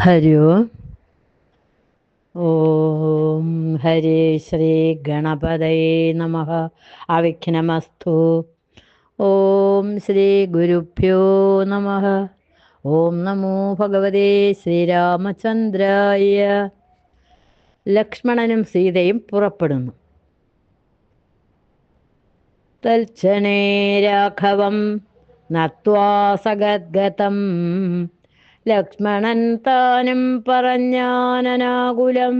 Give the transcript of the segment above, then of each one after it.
ഹരി ഓം. ഓം ഹരി ശ്രീ ഗണപതയേ നമഃ. അവിഘ്നമസ്തു. ഓം ശ്രീ ഗുരുഭ്യോ നമഃ. ഓം നമോ ഭഗവതേ ശ്രീരാമചന്ദ്രായ. ലക്ഷ്മണനും സീതയും പുറപ്പെടുന്നു. തൽക്ഷണേ രാഘവം നത്വാ സഗദ്ഗതം. ലക്ഷ്മണൻ താനും പറഞ്ഞാനനാകുലം.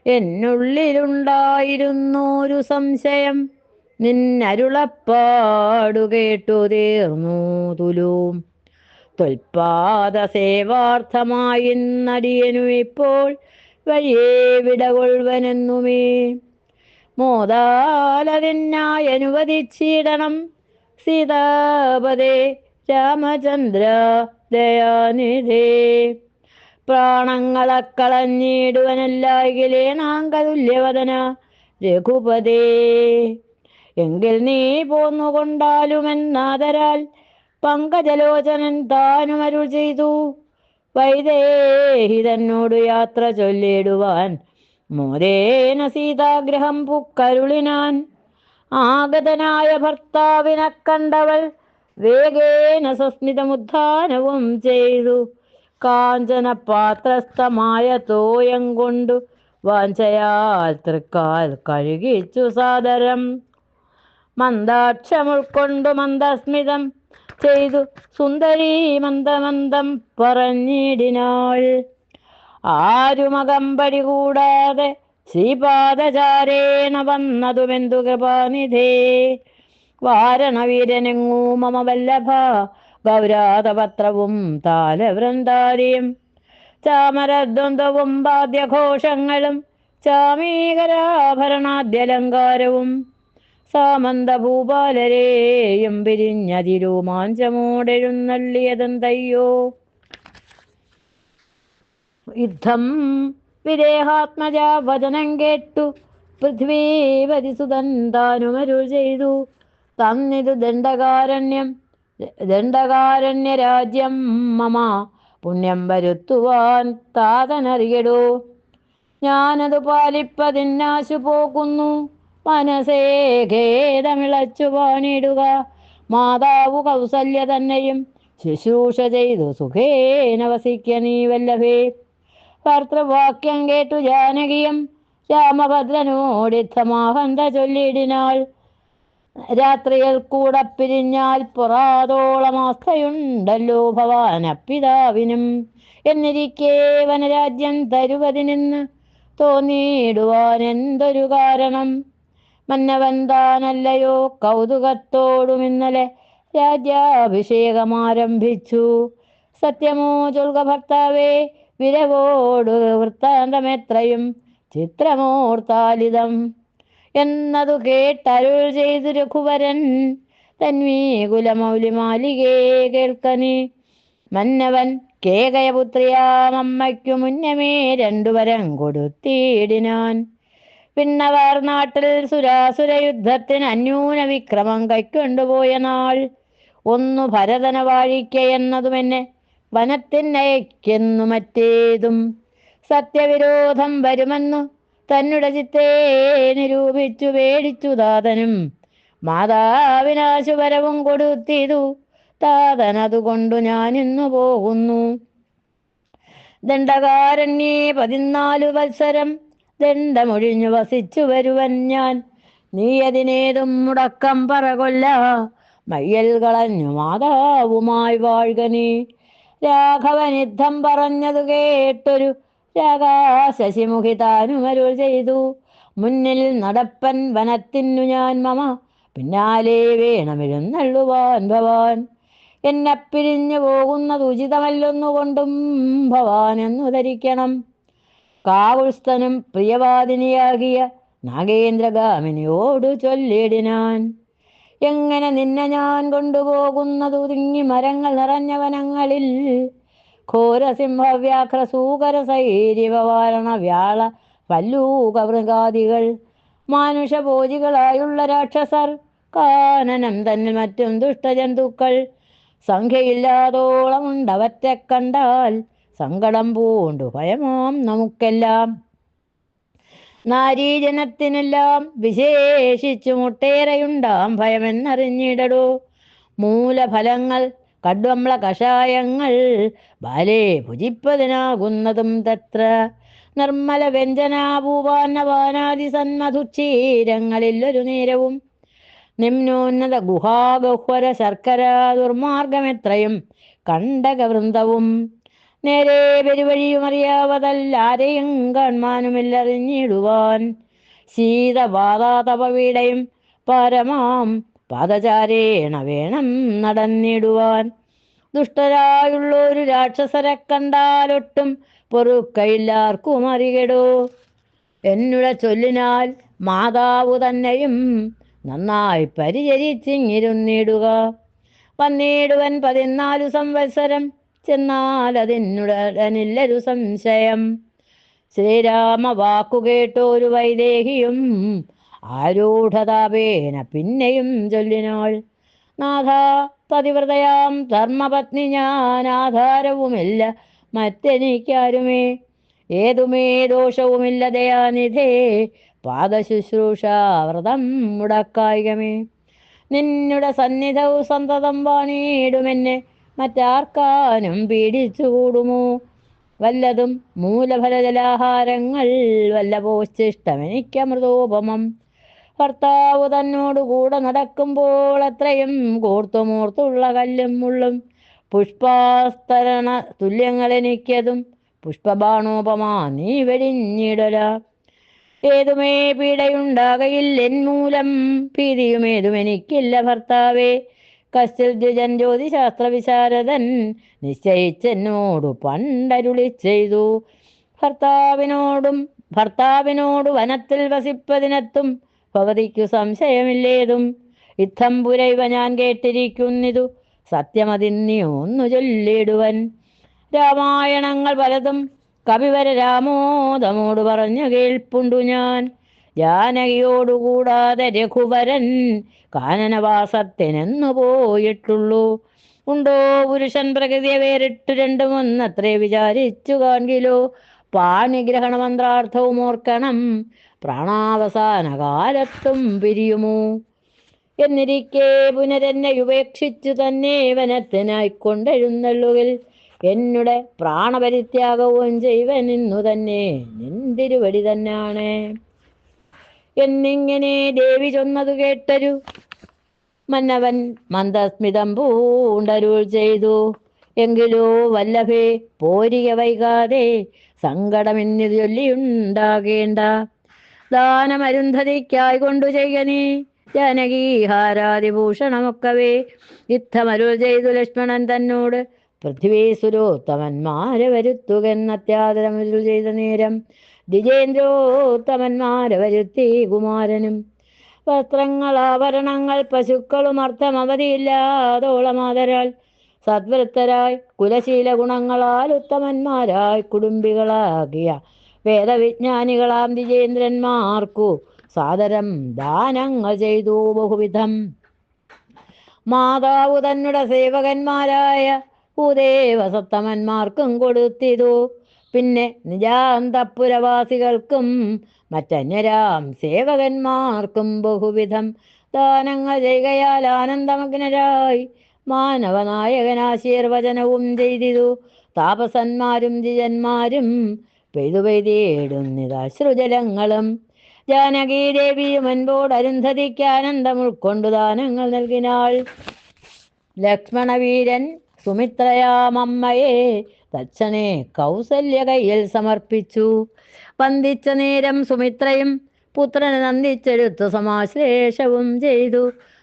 എന്നുള്ളിലുണ്ടായിരുന്നൊരു സംശയം, നിന്നരുളപ്പാടു കേട്ടു തീർന്നു തുലോം. ത്വൽപാദ സേവാർത്ഥമായി നടിയനു ഇപ്പോൾ വഴിയേ വിടകൊള്ളുവനെന്നുമേ. മോദാലതിനായി അനുവദിച്ചിടണം സീതാപദേ രാമചന്ദ്ര ദയാനിധേ. പ്രാണങ്ങളെ കളഞ്ഞിടുവനല്ലാകിലേണാങ്കതുല്യവദന രഘുപതേ. എങ്കിൽ നീ പോന്നുകൊണ്ടാലുമെന്നാദരാൽ പങ്കജലോചനൻ താനുമരുൾ ചെയ്തു. വൈദേഹി തന്നോടു യാത്ര ചൊല്ലിടുവാൻ മോദേന സീതാഗ്രഹം പുക്കരുളിനാൻ. ആഗതനായ ഭർത്താവിനെ കണ്ടവൾ വേഗേന സസ്മിതമുദ്ധാനവും ചെയ്തു. കാഞ്ചന പാത്രസ്ഥമായ തോയം കൊണ്ടു വാഞ്ചയാൽ തൃക്കാൽ കഴുകിച്ചു സാദരം. മന്ദാക്ഷമുൾക്കൊണ്ടു മന്ദസ്മിതം ചെയ്തു സുന്ദരീ മന്ദമന്ദം പറഞ്ഞിടിനാൾ. ആരുമകമ്പടി കൂടാതെ ശ്രീപാദചാരേണ വന്നതുമെന്തു കൃപാനിധേ. വാരണവീരനെങ്ങൂ മമ വല്ലഭ ഗൗരാതപത്രവും താലവൃന്ദാരിയും ചാമരദ്വന്ദ്വവും വാദ്യഘോഷങ്ങളും ചാമീകരാഭരണാദ്യലങ്കാരവും സാമന്തഭൂപാലരെയും പിരിഞ്ഞതിരോമാഞ്ചമോടെഴുന്നള്ളിയതെന്തയ്യോ. യുദ്ധം വിദേഹാത്മജ വചനം കേട്ടു പൃഥ്വീപതിസുതൻ താനുമരുൾ ചെയ്തു. തന്നിതു ദണ്ഡകാരണ്യരാജ്യം മമ പുണ്യം വരുത്തുവാൻ താതനറിയടോ. ഞാനതു പാലിപ്പതിന്നാശു പോകുന്നു. മനസ്സേ ഖേദമിളച്ചു പാണിടുക. മാതാവു കൗസല്യ തന്നെയും ശുശ്രൂഷ ചെയ്തു സുഖേന വസിക്ക നീ വല്ലഭേ. ഭർത്തൃവാക്യം കേട്ടു ജാനകിയും രാമഭദ്രനോടിത്തമാഹന്ത ചൊല്ലിടിനാൾ. രാത്രിയിൽ കൂടെ പിരിഞ്ഞാൽ പുറാതോളമാസ്ഥയുണ്ടല്ലോ ഭവാനപ്പിതാവിനും. എന്നിരിക്കേ വനരാജ്യം തരുവതിനെന്ന് തോന്നിയിടുവാൻ എന്തൊരു കാരണം. മന്നവൻ താനല്ലയോ കൗതുകത്തോടും ഇന്നലെ രാജ്യാഭിഷേകമാരംഭിച്ചു. സത്യമോ ചൊൽക ഭർത്താവേ വിരവോടു വൃത്താന്തമെത്രയും ചിത്രമോർത്താലിതം. എന്നതു കേട്ടരുൾ ചെയ്തു രഘുവരൻ തന്വീകുലമൗലിമാലികേ കേൾക്കനി. മന്നവൻ കേകയപുത്രിയാമമ്മയ്ക്കു മുന്നമേ രണ്ടുവരം കൊടുത്തിടിനാൻ. പിന്നവർ നാട്ടിൽ സുരാസുര യുദ്ധത്തിന് അന്യൂന വിക്രമം കൈക്കൊണ്ടുപോയ നാൾ. ഒന്നു ഭരതന വാഴിക്ക എന്നതുമെന്നെ വനത്തിനയക്കെന്നു മറ്റേതും. സത്യവിരോധം വരുമെന്നു തന്നുടെ ചിത്തേ നിരൂപിച്ചു പേടിച്ചു താതനും. മാതാവിനാശുവരവും കൊടുത്തിതു താതനതുകൊണ്ടു ഞാനിന്നു പോകുന്നു. ദണ്ഡകാരണ്യേ 14 വത്സരം ദണ്ഡമൊഴിഞ്ഞു വസിച്ചു വരുവൻ ഞാൻ. നീ അതിനേതും മുടക്കം പറകൊല്ല. മയ്യൽ കളഞ്ഞു മാതാവുമായി വാഴ്ക നീ. രാഘവൻ യുദ്ധം പറഞ്ഞതു കേട്ടൊരു രാഗാശശിമുഖി താനുമരുൾ ചെയ്തു. മുന്നിൽ നടപ്പൻ വനത്തിനു ഞാൻ മമ പിന്നാലെ വേണമെഴുന്നള്ളുവാൻ ഭവാൻ. എന്നെ പിരിഞ്ഞു പോകുന്നത് ഉചിതമല്ലൊന്നുകൊണ്ടും ഭവാൻ എന്നു ധരിക്കണം. കാകുൽസ്ഥനും പ്രിയവാദിനിയാകിയ നാഗേന്ദ്രഗാമിനിയോടു ചൊല്ലിടിനാൻ. എങ്ങനെ നിന്നെ ഞാൻ കൊണ്ടുപോകുന്നതു തിങ്ങി മരങ്ങൾ നിറഞ്ഞ വനങ്ങളിൽ. ഘോരസിംഹവ്യാഘ്ര സൂകര സൈര്യവാരണ വ്യാള വല്ലൂകമൃഗാദികൾ മാനുഷഭോജികളായുള്ള രാക്ഷസർ കാനനം തന്നെ മറ്റും ദുഷ്ടജന്തുക്കൾ സംഖ്യയില്ലാതോളമുണ്ടവറ്റെ കണ്ടാൽ സങ്കടം പൂണ്ടു ഭയമാം നമുക്കെല്ലാം. നാരീജനത്തിനെല്ലാം വിശേഷിച്ചു മുട്ടേറെയുണ്ടാം ഭയമെന്നറിഞ്ഞിടടോ. മൂലഫലങ്ങൾ കടുംബ കഷായങ്ങൾ ബാലേ ഭുജിപ്പതിനാകുന്നതും തത്ര. നിർമ്മല വ്യഞ്ജനാഭൂപാന്നപാനാദി സന്മധുക്ഷീരങ്ങളിലൊരു നേരവും നിമ്നോന്നത ഗുഹാഗഹ്വര ശർക്കര ദുർമാർഗമെത്രയും കണ്ടകവൃന്ദവും. നേരെ പെരുവഴിയുമറിയാവതല്ലാരെയും കാൺമാനുമില്ലറിഞ്ഞിടുവാൻ. ശീതബാധാതപവീടയും പരമാം പാദചാരേണ വേണം നടന്നിടുവാൻ. ദുഷ്ടരായുള്ളൊരു രാക്ഷസരെ കണ്ടാലൊട്ടും പൊറുക്കയില്ലാർക്കും അറികെടോ. എന്നുടെ ചൊല്ലിനാൽ മാതാവു തന്നെയും നന്നായി പരിചരിച്ചിങ്ങിരുന്നിടുക. വന്നിടുവൻ 14 സംവത്സരം ചെന്നാൽ അതിനുടനില്ലൊരു സംശയം. ശ്രീരാമ വാക്കു കേട്ടൊരു വൈദേഹിയും ആരൂഢതാപേന പിന്നെയും ചൊല്ലിനാൾ. നാഥ, പതിവ്രതയാം ധർമ്മപത്നി ഞാൻ, ആധാരവുമില്ല മറ്റെനിക്കാരുമേ. ഏതുമേ ദോഷവുമില്ല ദയാനിധേ, പാദശുശ്രൂഷ വ്രതം മുടക്കായികമേ. നിന്നുടെ സന്നിധവും സന്തതം വാണിയിടുമെന്നെ, മറ്റാർക്കാനും പീഡിച്ചുകൂടുമോ. വല്ലതും മൂലഫലജലാഹാരങ്ങൾ വല്ലപോശ്ചിഷ്ടമെനിക്കമൃതോപമം. ഭർത്താവ് തന്നോടു കൂടെ നടക്കുമ്പോൾ അത്രയും കോർത്തുമോർത്തുള്ള കല്ലും മുള്ളും പുഷ്പാസ്തരണ തുല്യങ്ങളെനിക്കതും പുഷ്പബാണോപമാ നീ വെടിഞ്ഞിടല. ഏതുമേ പീഡയുണ്ടാകയില്ലെൻ മൂലം, ഭീതിയുമേതുമെനിക്കില്ല ഭർത്താവേ. കശ്ചിൽ ദ്വിജൻ ജ്യോതിശാസ്ത്ര വിശാരദൻ നിശ്ചയിച്ചെന്നോടു പണ്ടരുളി ചെയ്തു. ഭർത്താവിനോടു വനത്തിൽ വസിപ്പതിനെത്തും ഭവതിക്കു സംശയമില്ലേതും. യുദ്ധം പുരൈവ ഞാൻ കേട്ടിരിക്കുന്നിതു, സത്യമതിന്നി ഒന്നു ചൊല്ലിടുവൻ. രാമായണങ്ങൾ പലതും കവിവര രാമോദമോട് പറഞ്ഞു കേൾപ്പുണ്ടു ഞാൻ. ജാനകിയോടുകൂടാതെ രഘുവരൻ കാനനവാസത്തിനെന്നു പോയിട്ടുള്ളൂ. ഉണ്ടോ പുരുഷൻ പ്രകൃതിയെ വേറിട്ടു രണ്ടുമൊന്നത്രേ വിചാരിച്ചു കാൺകിലോ. പാണിഗ്രഹണ മന്ത്രാർത്ഥവും ഓർക്കണം, പ്രാണാവസാന കാലത്തും പിരിയുമോ. എന്നിരിക്കെ പുനരെന്നെ ഉപേക്ഷിച്ചു തന്നെ വനത്തിനായിക്കൊണ്ടെഴുന്നള്ളുകിൽ, എന്നുടെ പ്രാണപരിത്യാഗവും ചെയ്വനിന്നു തന്നെ നിന്തിരുവടി തന്നാണ് എന്നിങ്ങനെ ദേവി ചൊന്നതു കേട്ടൊരു മന്നവൻ മന്ദസ്മിതം പൂണ്ടരുൾ ചെയ്തു. എങ്കിലോ വല്ലഭേ, പോരിക വൈകാതെ സങ്കടമെന്നു ചൊല്ലിയുണ്ടാകേണ്ട. ദാനമരുന്ധതിക്കായി കൊണ്ടു ചെയ്യനീ ജാനകീഹാരാദിഭൂഷണമൊക്കവേ. യുദ്ധമരുൾ ചെയ്തു ലക്ഷ്മണൻ തന്നോട്, പൃഥ്വീസുരോത്തമന്മാരെ വരുത്തുകെന്നത്യാദരമരുൾ ചെയ്ത നേരം ദ്വിജേന്ദ്രോത്തമന്മാരെ വരുത്തി കുമാരനും. വസ്ത്രങ്ങൾ ആഭരണങ്ങൾ പശുക്കളും അർത്ഥമവധിയില്ലാതോളമാതരാൽ സദ്വൃത്തരായി കുലശീല ഗുണങ്ങളാൽ ഉത്തമന്മാരായി കുടുംബികളാകിയ വേദവിജ്ഞാനികളാം ദ്വിജേന്ദ്രന്മാർക്കു സാദരം ദാനങ്ങൾ ചെയ്തു ബഹുവിധം. മാതാവു തന്നുടെ സേവകന്മാരായ ഭൂദേവസത്തമന്മാർക്കും കൊടുത്തിതു. പിന്നെ നിജാന്തപുരവാസികൾക്കും മറ്റന്യരാം സേവകന്മാർക്കും ബഹുവിധം ദാനങ്ങൾ ചെയ്യുകയാൽ ആനന്ദമഗ്നരായി മാനവനായകനാശീർവചനവും ചെയ്തിതു. താപസന്മാരും ദ്വിജന്മാരും പെയ്തുപെയ്തിടുന്നിതാശ്രുജലങ്ങളും. ജാനകീദേവിയും മുൻപോട് അരുന്ധതിക്ക് ആനന്ദം ഉൾക്കൊണ്ടു ദാനങ്ങൾ നൽകിനാൾ. ലക്ഷ്മണവീരൻ സുമിത്രയാമമ്മയെ തക്ഷണേ കൗസല്യ കയ്യിൽ സമർപ്പിച്ചു. വന്ദിച്ച നേരം സുമിത്രയും പുത്രനെ നന്ദിച്ചെടുത്തു സമാശ്ലേഷവും ചെയ്തു.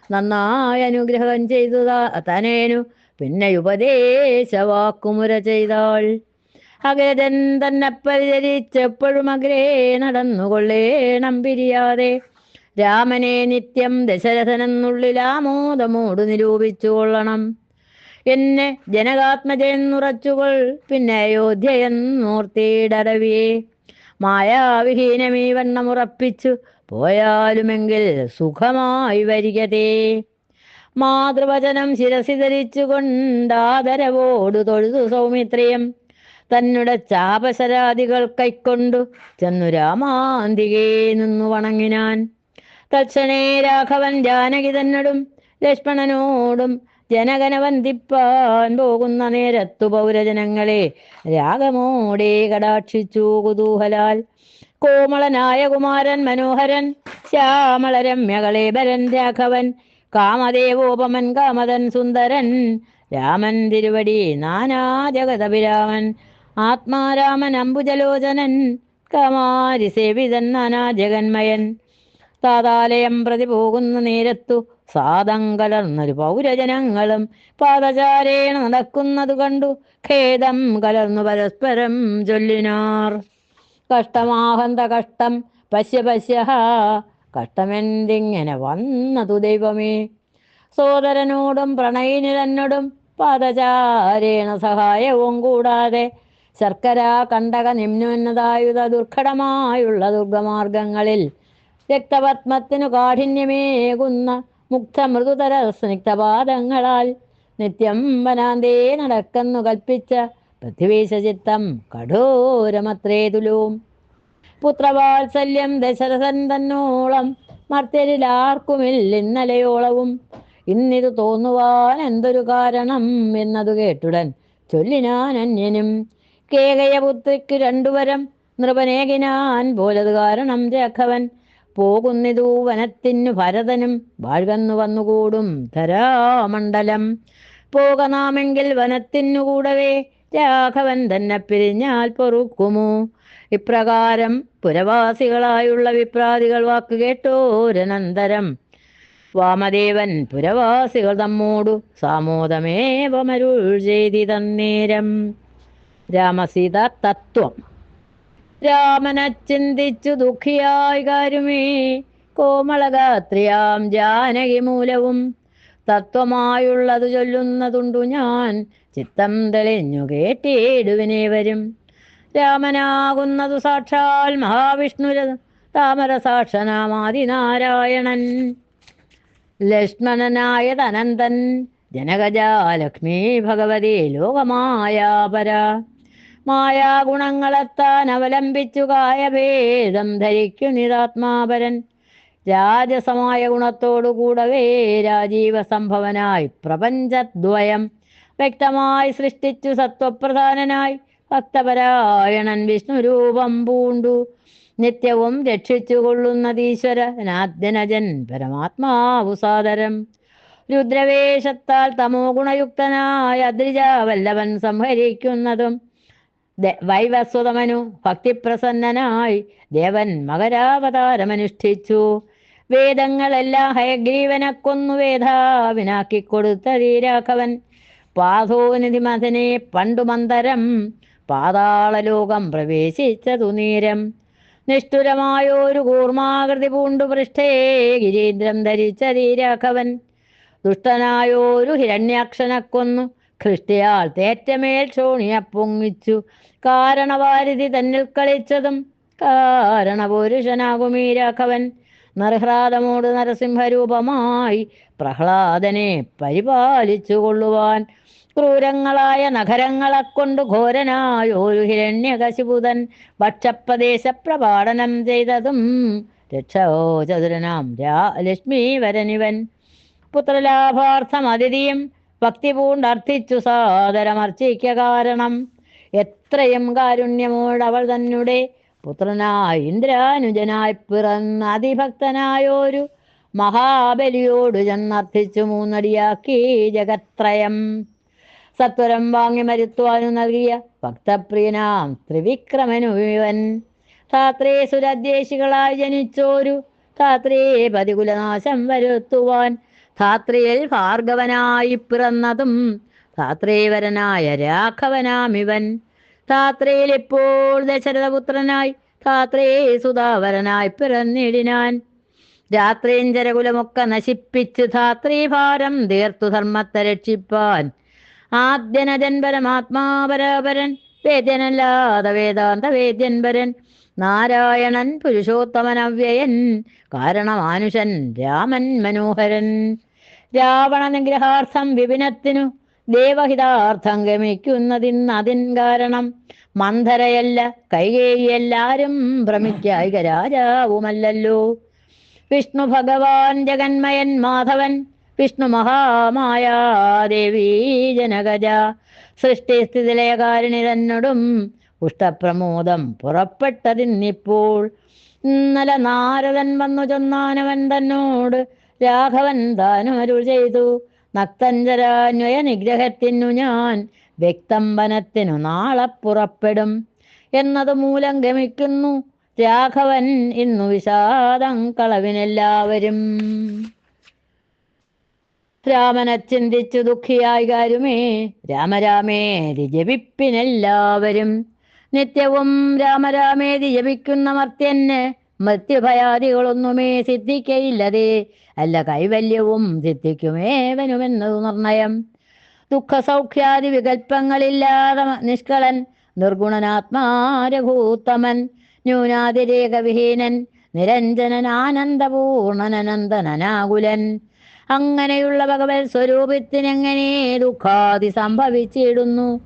നന്നായി അനുഗ്രഹം ചെയ്തു തനേനു പിന്നെ ഉപദേശവാക്കുമുര ചെയ്താൾ. അഗ്രജൻ തന്നെ പരിചരിച്ചെപ്പോഴും അഗ്രേ നടന്നുകൊള്ളേണം പിരിയാതെ. രാമനെ നിത്യം ദശരഥനെന്നുള്ളിലാമോദമോട് നിരൂപിച്ചു കൊള്ളണം. എന്നെ ജനകാത്മജെന്നുറച്ചുകൊൾ പിന്നെ അയോധ്യയെന്നോർത്തിടരവിയെ. മായാവിഹീനമീ വണ്ണമുറപ്പിച്ചു പോയാലുമെങ്കിൽ സുഖമായി വരികതേ. മാതൃവചനം ശിരസി ധരിച്ചു കൊണ്ടാദരവോടു തൊഴുതു സൗമിത്രിയം. തന്നുടെ ചാപശരാദികൾ കൈക്കൊണ്ടു ചെന്നു രാമാന്തികേ നിന്നു വണങ്ങിനാൻ. തൽക്ഷണേ രാഘവൻ ജാനകി തന്നോടും ലക്ഷ്മണനോടും ജനകനെ വന്ദിപ്പാൻ പോകുന്ന നേരത്തു പൗരജനങ്ങളെ രാഗമോടെ കടാക്ഷിച്ചു കുതൂഹലാൽ. കോമളനായ കുമാരൻ മനോഹരൻ ശ്യാമളരമ്യകളേബരൻ രാഘവൻ കാമദേവോപമൻ കാമതൻ സുന്ദരൻ രാമൻ തിരുവടി നാനാ ജഗതഭിരാമൻ ആത്മാരാമൻ അംബുജലോചനൻ കാമാരി സേവിതൻ നാനാ ജഗന്മയൻ. താതാലയം പ്രതി പോകുന്ന നേരത്തു സാദം കലർന്നൊരു പൗരജനങ്ങളും പാദചാരേണ നടക്കുന്നതു കണ്ടു ഖേദം കലർന്നു പരസ്പരം ചൊല്ലിനാർ. കഷ്ടമാഹന്ത കഷ്ടം പശ്യ പശ്യ കഷ്ടമെന്തിങ്ങനെ വന്നതു ദൈവമേ. സോദരനോടും പ്രണയിനി തന്നോടും പാദചാരേണ സഹായവും കൂടാതെ ശർക്കര കണ്ടക നിമ്നോന്നതായുധ ദുർഘടമായുള്ള ദുർഗമാർഗങ്ങളിൽ രക്തപത്മത്തിനു കാഠിന്യമേകുന്ന മുക്ത മൃദുതര സ്നിഗ്ധപാദങ്ങളാൽ നിത്യം വനാന്തേ നടക്കുന്നു കൽപ്പിച്ച പൃഥ്വീശചിത്തം കഠോരമത്രേ തുലോം. പുത്രവാത്സല്യം ദശരഥൻ തന്നോളം മർത്യരിലാർക്കുമില്ലിന്നലയോളവും. ഇന്നിതു തോന്നുവാൻ എന്തൊരു കാരണം എന്നതു കേട്ടുടൻ ചൊല്ലിനാൻ അന്യനും. കേകയപുത്രിക്ക് രണ്ടുവരം നൃപനേകിനാൻ പോലത് കാരണം രാഘവൻ. പോകുന്നിതു വനത്തിനു ഭരതനും വാഴ്കന്നു വന്നുകൂടും ധരാമണ്ഡലം. പോകനാമെങ്കിൽ വനത്തിനു കൂടവേ രാഘവൻ തന്നെ പിരിഞ്ഞാൽ പൊറുക്കുമോ. ഇപ്രകാരം പുരവാസികളായുള്ള വിപ്രാദികൾ വാക്ക് കേട്ടോരനന്തരം വാമദേവൻ പുരവാസികൾ തമ്മോടു സാമോദമേവമരുൾ ചെയ്തിതന്നേരം. രാമസീത തത്വം. രാമനെ ചിന്തിച്ചു ദുഃഖിയായി കാരുമേ കോമളഗാത്രിയാം ജാനകി മൂലവും. തത്വമായുള്ളതു ചൊല്ലുന്നതുണ്ടു ഞാൻ ചിത്തം തെളിഞ്ഞു കേട്ടിടുവിനെ വരും. രാമനാകുന്നതു സാക്ഷാൽ മഹാവിഷ്ണുര താമരസാക്ഷനാമാദിനാരായണൻ. ലക്ഷ്മണനായതനന്തൻ ജനകജാലക്ഷ്മീ ഭഗവതി ലോകമായാപര. മായാഗുണങ്ങളെത്താൻ അവലംബിച്ചു കായഭേദം ധരിക്കു നിരാത്മാപരൻ. രാജസമായ ഗുണത്തോടുകൂടവേ രാജീവ സംഭവനായി പ്രപഞ്ചദ്വയം വ്യക്തമായി സൃഷ്ടിച്ചു സത്വപ്രധാനനായി ഭക്തപരായണൻ വിഷ്ണു രൂപം പൂണ്ടു നിത്യവും രക്ഷിച്ചു കൊള്ളുന്നതീശ്വരനാദ്യനജൻ പരമാത്മാവു സാദരം. രുദ്രവേഷത്താൽ തമോ ഗുണയുക്തനായ അദ്രിജാവല്ലഭൻ സംഹരിക്കുന്നതും വൈവസ്വതമനു ഭക്തിപ്രസന്നനായി ദേവൻ മകരാവതാരമനുഷ്ഠിച്ചു. വേദങ്ങളെല്ലാം ഹയഗ്രീവനെ കൊന്നു വേദാവിനാക്കിക്കൊടുത്ത രാഘവൻ. പാഥോനിധിമഥനെ പണ്ടുമന്തരം പാതാളലോകം പ്രവേശിച്ചതു നേരം. നിഷ്ഠുരമായൊരു കൂർമാകൃതി പൂണ്ടു പൃഷ്ഠേ ഗിരീന്ദ്രം ധരിച്ച രാഘവൻ. ദുഷ്ടനായൊരു ഹിരണ്യാക്ഷനെ കൊന്നു ഖൃഷ്ടിയാൽ തേറ്റമേൽ ക്ഷോണിയെ പൊങ്ങിച്ചു. കാരണവാരിധി തന്നിൽ കളിച്ചതും കാരണപുരുഷനാകുമീ രാഘവൻ. നർഹ്രാദമോട് നരസിംഹരൂപമായി പ്രഹ്ലാദനെ പരിപാലിച്ചു കൊള്ളുവാൻ ക്രൂരങ്ങളായ നഗരങ്ങളെ കൊണ്ട് ഘോരനായൊരു ഹിരണ്യകശിപുതൻ ഭക്ഷപ്രദേശ പ്രപാടനം ചെയ്തതും രക്ഷോ ചതുരനാം ലക്ഷ്മീവരനിവൻ. പുത്രലാഭാർത്ഥം അതിഥിയും ഭക്തി പൂണ്ടർത്ഥിച്ചു സാദരമർച്ചിക്ക കാരണം. എത്രയും കാരുണ്യമോടവൾ തന്നെ പുത്രനായി ഇന്ദ്രാനുജനായി പിറന്ന അതിഭക്തനായൊരു മഹാബലിയോട് ചെന്നർത്ഥിച്ചു മൂന്നടിയാക്കി ജഗത്രയം. സത്വരം വാങ്ങി മരുത്തുവാനു നൽകിയ ഭക്തപ്രിയനാം ത്രിവിക്രമനു ഇവൻ. ധാത്രേ സുരദ്വേഷികളായി ജനിച്ചോരു ധാത്രേ പതികുലനാശം വരുത്തുവാൻ ധാത്രയിൽ ഭാർഗവനായി പിറന്നതും ധാത്രേവരനായ രാഘവനാമിവൻ. ധാത്രയിൽ ഇപ്പോൾ ദശരഥപുത്രനായി ധാത്രേ സുധാവരനായി പിറന്നിടിനാൻ. രാത്രീഞ്ചരകുലമൊക്കെ നശിപ്പിച്ച് ധാത്രീഭാരം തീർത്തു ധർമ്മത്തെ രക്ഷിപ്പാൻ ആദ്യനജൻ പരമാത്മാപരാപരൻ വേദ്യനല്ലാതെ വേദാന്ത വേദ്യൻപരൻ നാരായണൻ പുരുഷോത്തമനവ്യയൻ കാരണമാനുഷൻ രാമൻ മനോഹരൻ. രാവണ നിഗ്രഹാർത്ഥം വിപിനത്തിനു ദേവഹിതാർത്ഥം ഗമിക്കുന്നതിന്നതിൻ കാരണം മന്ധരയല്ല കൈകേയിയെല്ലാരും ഭ്രമിക്കായിക രാജാവുമല്ലല്ലോ. വിഷ്ണു ഭഗവാൻ ജഗന്മയൻ മാധവൻ വിഷ്ണു മഹാമായ ദേവീ ജനകജ സൃഷ്ടിസ്ഥിതിലയകാരിണി തന്നോടും പുഷ്ടപ്രമോദം പുറപ്പെട്ടതിന്നിപ്പോൾ. ഇന്നലെ നാരദൻ വന്നു ചൊന്നാനവൻ തന്നോട് രാഘവൻ താനും അരുൾ ചെയ്തു, നക്തഞ്ചരാന്വയ നിഗ്രഹത്തിനു ഞാൻ വ്യക്തംബനത്തിനു നാളെ പുറപ്പെടും എന്നത് മൂലം ഗമിക്കുന്നു രാഘവൻ ഇന്നു വിഷാദം കളവിനെല്ലാവരും. രാമനെ ചിന്തിച്ചു ദുഃഖിയായി കാരുമേ രാമരാമേതി ജപിപ്പിനെല്ലാവരും. നിത്യവും രാമരാമേതി ജപിക്കുന്ന മർത്യന് മൃത്യുഭയാദികളൊന്നുമേ സിദ്ധിക്കയില്ലതേ, അല്ല കൈവല്യവും സിദ്ധിക്കുമേവനുമെന്നതു നിർണയം. ദുഃഖസൗഖ്യാദി വികൽപ്പങ്ങളില്ലാതെ നിഷ്കളൻ നിർഗുണനാത്മാരഭൂത്തമൻ ന്യൂനാതിരേകവിഹീനൻ നിരഞ്ജനൻ ആനന്ദപൂർണനന്ദനാകുലൻ. അങ്ങനെയുള്ള ഭഗവത് സ്വരൂപത്തിനെങ്ങനെ ദുഃഖാദി സംഭവിച്ചിടുന്നു.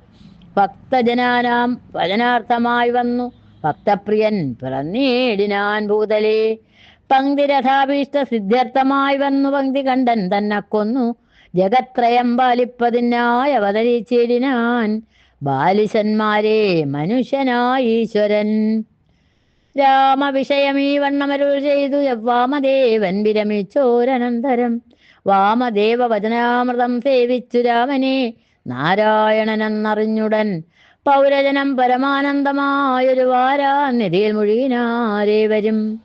ഭക്തജനാനാം വചനാർത്ഥമായി വന്നു ഭക്തപ്രിയൻ പിറന്നേടിനാൻ ഭൂതലേ. പങ്ക്തിരഥാഭീഷ്ട സിദ്ധ്യർത്ഥമായി വന്നു പങ്ക്തി കണ്ടൻ തന്നെ കൊന്നു ജഗത്രയം പാലിപ്പതിനായി അവതരിച്ചിടിനാൻ ബാലിശന്മാരെ മനുഷ്യനായി ഈശ്വരൻ. രാമവിഷയമീ വണ്ണമരുൾ ചെയ്തു വാമദേവൻ വിരമിച്ചോരനന്തരം. വാമദേവ വചനാമൃതം സേവിച്ചു രാമനെ നാരായണനെന്നറിഞ്ഞുടൻ പൗരജനം പരമാനന്ദമായൊരു വാരാനിധിയിൽ മുഴുകിനാരേവരും.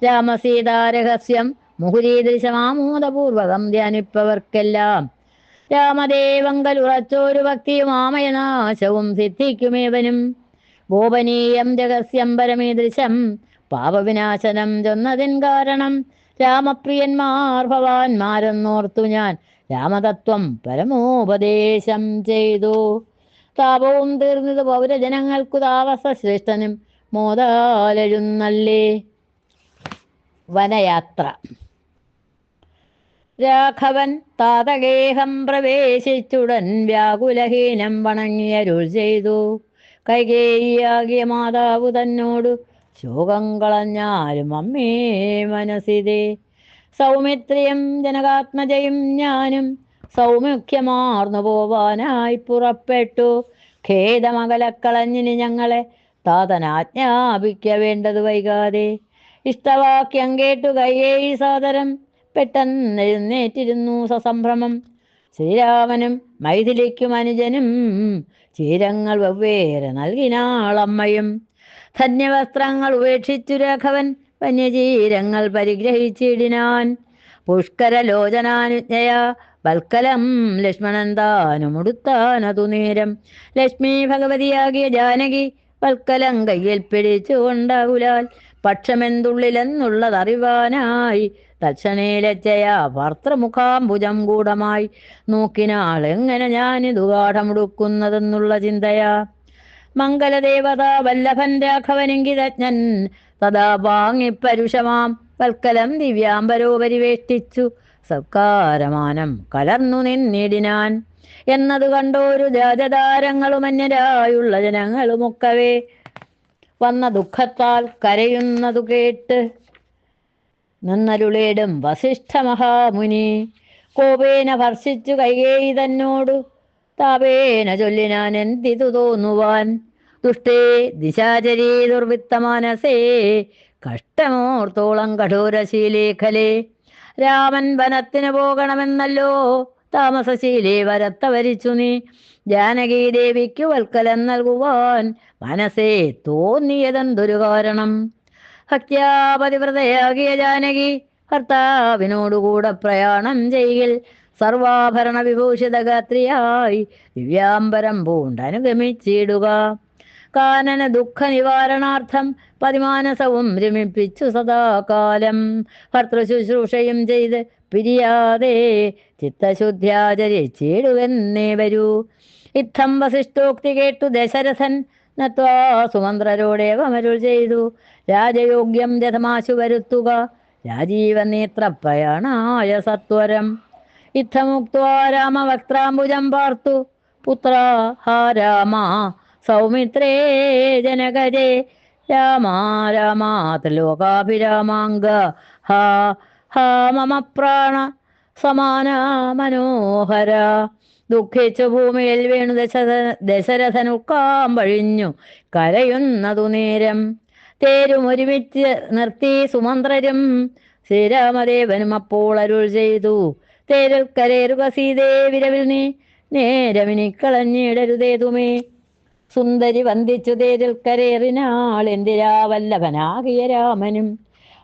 രാമസീതാരഹസ്യം മുഹുരീദൃശമാമോദപൂർവകം ധ്യാനിപ്പവർക്കെല്ലാം രാമദേവങ്കൽ ഉറച്ചോരു ഭക്തിയും ആമയനാശവും സിദ്ധിക്കുമേവനും. ഗോപനീയം രഹസ്യം പരമീദൃശം പാപവിനാശനം ചൊന്നതിൻ കാരണം രാമപ്രിയന്മാർ ഭവാന്മാരെന്നോർത്തു ഞാൻ രാമതത്വം പരമോപദേശം ചെയ്തു. താപവും തീർന്നത് പൗരജനങ്ങൾക്കു താപസ ശ്രേഷ്ഠനും മോദാലെഴുന്നള്ളേ. വനയാത്ര. രാഘവൻ താതഗേഹം പ്രവേശിച്ചുടൻ വ്യാകുലഹീനം വണങ്ങിയരുൾ ചെയ്തു. കൈകേയിയാകിയ മാതാവ് തന്നോടു ശോകം കളഞ്ഞാലും അമ്മേ മനസ്സിതേ. സൗമിത്രിയും ജനകാത്മജയും ഞാനും സൗമുഖ്യമാർന്നു പോവാനായി പുറപ്പെട്ടു. ഖേദമകലക്കളഞ്ഞിനി ഞങ്ങളെ താതനാജ്ഞാപിക്ക വേണ്ടത് വൈകാതെ. ഇഷ്ടവാക്യം കേട്ടു കൈകേയി സാദരം പെട്ടെന്നെഴുന്നേറ്റിരുന്നു സസംഭ്രമം. ശ്രീരാമനും മൈഥിലിക്കും അനുജനും ചീരങ്ങൾ വെവ്വേറെ നൽകിനാളമ്മയും. ധന്യവസ്ത്രങ്ങൾ ഉപേക്ഷിച്ചു രാഘവൻ വന്യചീരങ്ങൾ പരിഗ്രഹിച്ചിടിനാൻ. പുഷ്കരലോചനാനുജ്ഞയ വൽക്കലം ലക്ഷ്മണൻ താനുമുടുത്താനതു നേരം. ലക്ഷ്മി ഭഗവതിയാകിയ ജാനകി വൽക്കലം കയ്യിൽ പിടിച്ചുകൊണ്ടാകുലാൽ പക്ഷമെന്തുള്ളിലെന്നുള്ളതറിവാനായി തക്ഷണേ ലജ്ജയാ ഭർത്തൃമുഖാംബുജം ഗൂഢമായി നോക്കിനാൾ എങ്ങനെ ഞാനിതു ഗാഠമുടുക്കുന്നതെന്നുള്ള ചിന്തയാ. മംഗലദേവതാ വല്ലഭൻ രാഘവനിങ്കിതജ്ഞൻ തഥാ വാങ്ങിപ്പരുഷമാം വൽക്കലം ദിവ്യാംബരോപരിവേഷ്ടിച്ചു സത്കാരമാനം കലർന്നു നിന്നിടിനാൻ. എന്നതു കണ്ടോരു രാജതാരങ്ങളും അന്യരായുള്ള ജനങ്ങളുമൊക്കവേ വന്ന ദുഃഖത്താൽ കരയുന്നതു കേട്ട് നിന്നരുളേടും വസിഷ്ഠ മഹാമുനി. കോപേന ഭർഷിച്ചു കൈകേയി തന്നോടു താപേന ചൊല്ലിനാൻ എന്തിതു തോന്നുവാൻ. ദുഷ്ടേ ദിശാചരീ ദുർവിത്തമാനസേ കഷ്ടമോർത്തോളം കഠോരശീലേഖലേ. രാമൻ വനത്തിന് പോകണമെന്നല്ലോ താമസശീലേ വരത്ത വരിച്ചു നീ. ജാനകി ദേവിക്കു വൽക്കലം നൽകുവാൻ മനസ്സേ തോന്നിയതെന്തൊരു കാരണം. ഭക്ത്യാപതിവ്രതയാകിയ ജാനകി ഭർത്താവിനോടുകൂടെ പ്രയാണം ചെയ്യിൽ സർവാഭരണ വിഭൂഷിത ഗാത്രിയായി ദിവ്യാംബരം പൂണ്ടനുഗമിച്ചിടുക. കാനന ദുഃഖ നിവാരണാർത്ഥം പതിമാനസവും രമിപ്പിച്ചു സദാകാലം ഭർത്തൃശുശ്രൂഷയും ചെയ്ത് പിരിയാതെ ചിത്തശുദ്ധ്യാചരിച്ചിടുവെന്നേ വരൂ. ഇത്തം വസിഷ്ഠോക്തി കേട്ടു ദശരഥൻ നത്വാ സുമന്ത്രരോടേവമരുൾ ചെയ്തു. രാജയോഗ്യം രഥമാശു വരുത്തുക രാജീവനേത്ര പ്രയാണായ സത്വരം. ഇത്തമുക്ത്വാ രാമവക്ത്രാംബുജം പാർത്തു പുത്ര ഹാ രാമ സൗമിത്രേ ജനകജേ രാമ രാമ ത്രിലോകാഭിരാമാംഗ ഹാ ഹാ മമ പ്രാണ സമാന മനോഹര. ദുഃഖിച്ചു ഭൂമിയിൽ വീണു ദശരഥനുക്കാമ്പഴിഞ്ഞു കരയുന്നതു നേരം. തേരും ഒരുമിച്ച് നിർത്തി സുമന്ത്രരും ശ്രീരാമദേവനും അപ്പോൾ അരുൾ ചെയ്തു, തേരിൽ കരേറുക സീതേ വിരവിൽ നീ, നേരമിനി കളഞ്ഞിടരുതേതുമേ. സുന്ദരി വന്ദിച്ചു തേരിൽ കരേറിനാൾ എന്തിരാവല്ലഭനാകിയ രാമനും.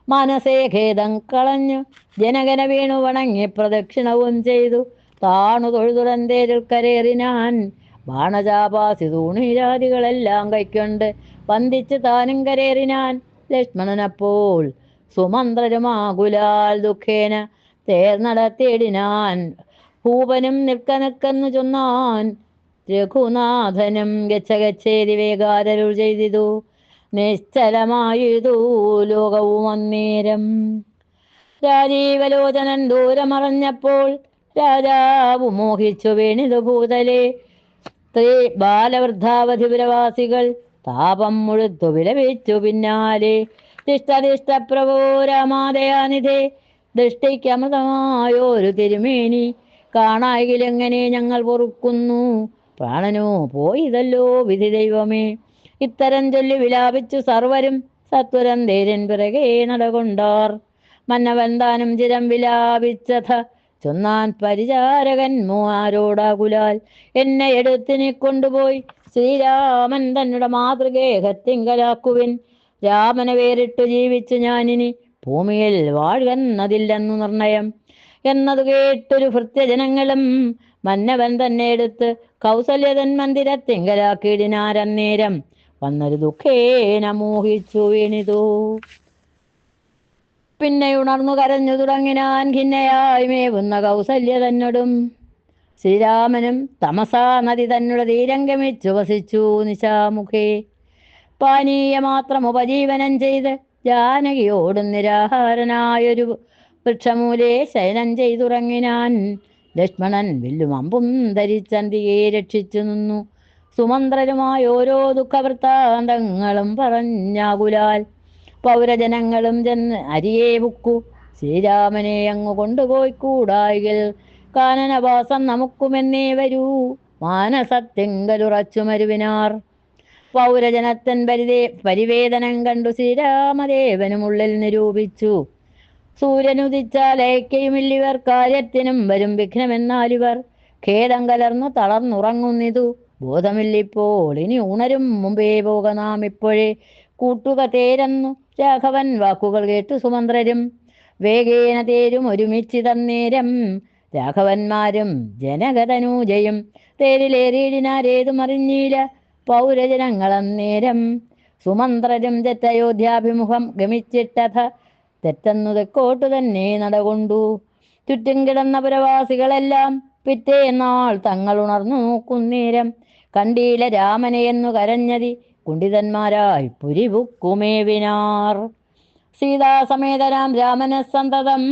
മനസേ ഖേദം കളഞ്ഞു ജനകന വീണു വണങ്ങി പ്രദക്ഷിണവും ചെയ്തു താണു തൊഴുതുടൻ തേരിൽ കരേറിനാൻ. ബാണചാപാസി തൂണീരാദികളെല്ലാം കൈക്കൊണ്ട് വന്ദിച്ച് താനും കരേറിനാൻ. ലക്ഷ്മണനപ്പോൾ സുമന്ത്രരുമാകുലാൽ ദുഃഖേന തേർ നടത്തിയിടിനാൻ. ഭൂപനും നിൽക്കനിൽക്കെന്നു ചൊന്നാൻ. രഘുനാഥനും ഗച്ഛഗച്ഛേതി വേഗാരരുൾ ചെയ്തിതു. നിശ്ചലമായതു ലോകവും അന്നേരം. രാജീവലോചനൻ ദൂരമറഞ്ഞപ്പോൾ രാജാവു മോഹിച്ചു വീണിതു ഭൂതലെ. സ്ത്രീ ബാലവൃദ്ധാവധിപുരവാസികൾ താപം മുഴുത്തു വിലപിച്ചു പിന്നാലെ. തിഷ്ടതിഷ്ടപ്രഭോ രാമാദയാനിധേ, ദൃഷ്ടിക്കമൃതമായൊരു തിരുമേനി കാണായിലെങ്ങനെ ഞങ്ങൾ പൊറുക്കുന്നു. പ്രാണനോ പോയിതല്ലോ വിധി ദൈവമേ. ഇത്തരം ചൊല്ലി വിലാപിച്ചു സർവരും സത്വരം ധീരൻ പിറകെ നടകൊണ്ടാർ. മന്നവൻ താനും ചിരം വിലാപിച്ചഥ ചൊന്നാൻ പരിചാരകന്മാരോടാകുലാൽ. എന്നെ എടുത്തിനെ കൊണ്ടുപോയി ശ്രീരാമൻ തന്നുടെ മാതൃഗേഹത്തിങ്കലാക്കുവിൻ. രാമനെ വേറിട്ടു ജീവിച്ചു ഞാനിനി ഭൂമിയിൽ വാഴുന്നതില്ലെന്നു നിർണയം എന്നതു കേട്ടൊരു ഭൃത്യജനങ്ങളും മന്നവൻ തന്നെ എടുത്ത് കൗസല്യതൻ മന്ദിരത്തിങ്കലാക്കിയിടിനാരന്നേരം. വന്നൊരു ദുഃഖേന മോഹിച്ചു വീണിതു. പിന്നെ ഉണർന്നു കരഞ്ഞു തുടങ്ങിനാൻ ഖിന്നയായി മേവുന്ന കൗസല്യ തന്നോടും. ശ്രീരാമനും തമസാ നദി തന്നുടെ തീരം ഗമിച്ചു വസിച്ചു നിശാമുഖേ. പാനീയമാത്രം ഉപജീവനം ചെയ്ത് ജാനകിയോടും നിരാഹാരനായൊരു വൃക്ഷമൂലേ ശയനം ചെയ്തുറങ്ങിനാൻ. ലക്ഷ്മണൻ വില്ലും അമ്പും ധരിച്ചന്തിയെ രക്ഷിച്ചു നിന്നു. സുമന്ത്രരുമായ ഓരോ ദുഃഖവൃത്താന്തങ്ങളും പറഞ്ഞാകുലാൽ. പൗരജനങ്ങളും ചെന്ന് അരിയെ ബുക്കു ശ്രീരാമനെ അങ്ങു കൊണ്ടുപോയി കൂടായിൽ. കാനനവാസം നമുക്കുമെന്നേ വരൂ മാനസത്തിങ്കലുറച്ചു മരുവിനാർ. പൗരജനത്തൻ പരിവേദനം കണ്ടു ശ്രീരാമദേവനുമുള്ളിൽ നിരൂപിച്ചു. സൂര്യനുദിച്ചാൽ അയക്കയുമില്ലിവർ, കാര്യത്തിനും വരും വിഘ്നമെന്നാലിവർ. ഖേദം കലർന്നു തളർന്നുറങ്ങുന്നിതു ബോധമില്ലിപ്പോൾ, ഇനി ഉണരും മുമ്പേ പോക നാം ഇപ്പോഴേ. കൂട്ടുക തേരെന്നു രാഘവൻ വാക്കുകൾ കേട്ടു സുമന്ത്രരും. വേഗേന തേരും ഒരുമിച്ചിതന്നേരം രാഘവന്മാരും ജനകതനൂജയും. തേരിലേറിയിടിനാരേതുമറിഞ്ഞീല പൗരജനങ്ങളന്നേരം. സുമന്ത്രരും തെറ്റയോധ്യാഭിമുഖം ഗമിച്ചിട്ടഥ തെറ്റെന്നു തെക്കോട്ടു തന്നെ നടകൊണ്ടു. ചുറ്റും കിടന്ന പുരവാസികളെല്ലാം പിറ്റേന്നാൾ തങ്ങൾ ഉണർന്നു നോക്കുന്നേരം കണ്ടീല രാമനെയെന്നു കരഞ്ഞതി കുണ്ഠിതന്മാരായി പുരിപുക്കുമേവിനാർ. സീതാസമേതരാം രാമനെ സന്തതം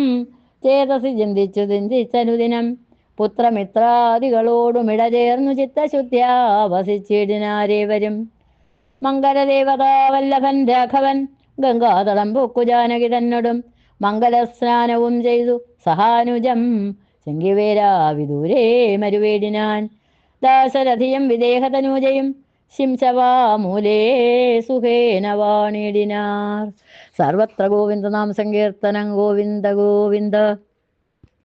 ചേതസി ചിന്തിച്ചനുദിനം. പുത്രമിത്രാദികളോടുമിട ചേർന്നു ചിത്തശുദ്ധ്യാ വസിച്ചിടിനാരേവരും. മംഗലദേവതാവല്ലഭൻ രാഘവൻ ഗംഗാതളം പൊക്കു ജാനകി തന്നോടും മംഗലസ്നാനവും ചെയ്തു സഹാനുജം ശങ്കിവേരാ വിദൂരേ മരുവേടിനാൻ. ദാശരഥിയും വിദേഹതനൂജയും ശിംശവാമൂലേ സുഖേന വാണിടിനാർ. സർവത്ര ഗോവിന്ദനാം സങ്കീർത്തനം. ഗോവിന്ദ ഗോവിന്ദ.